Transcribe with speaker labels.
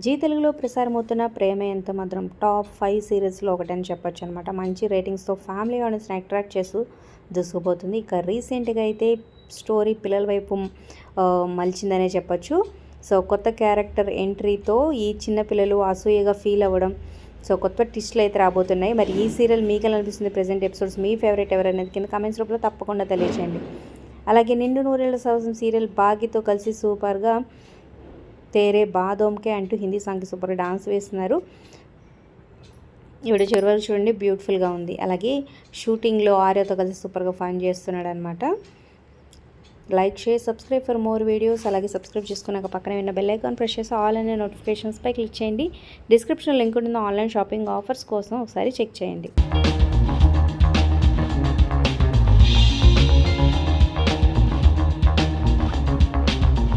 Speaker 1: G తెలుగులో ప్రసారమవుతున్న ప్రేమ ఎంత మధురం టాప్ 5 సీరియల్స్లో ఒకటని చెప్పొచ్చు అనమాట. మంచి రేటింగ్స్తో ఫ్యామిలీ ఆడియన్స్ని అట్రాక్ట్ చేస్తూ దూసుకుపోతుంది. ఇక రీసెంట్గా అయితే స్టోరీ పిల్లల వైపు మలిచిందనే చెప్పొచ్చు. సో కొత్త క్యారెక్టర్ ఎంట్రీతో ఈ చిన్నపిల్లలు అసూయగా ఫీల్ అవ్వడం, సో కొత్త ట్విస్ట్లు అయితే రాబోతున్నాయి. మరి ఈ సీరియల్ మీకు ఎలా అనిపిస్తుంది? ప్రెజెంట్ ఎపిసోడ్స్ మీ ఫేవరెట్ ఎవరనేది కింద కామెంట్స్ రూపంలో తప్పకుండా తెలియచేయండి. అలాగే నిండు నూరేళ్ల సంవత్సరం సీరియల్ బాగీతో కలిసి సూపర్గా తేరే బాదోంకే అంటూ హిందీ సాంగ్కి సూపర్గా డాన్స్ వేస్తున్నారు. వీడియో చివరి వరకు చూడండి, బ్యూటిఫుల్గా ఉంది. అలాగే షూటింగ్లో ఆర్యతో కలిసి సూపర్గా ఫన్ చేస్తున్నాడు అనమాట. Like, share, subscribe for more videos. అలాగే సబ్స్క్రైబ్ చేసుకున్నాక పక్కనే ఉన్న బెల్ ఐకాన్ ప్రెస్ చేసి ఆల్ అనే నోటిఫికేషన్స్పై క్లిక్ చేయండి. డిస్క్రిప్షన్లో లింక్ ఉంటుంది ఆన్లైన్ షాపింగ్ ఆఫర్స్ కోసం, ఒకసారి చెక్ చేయండి.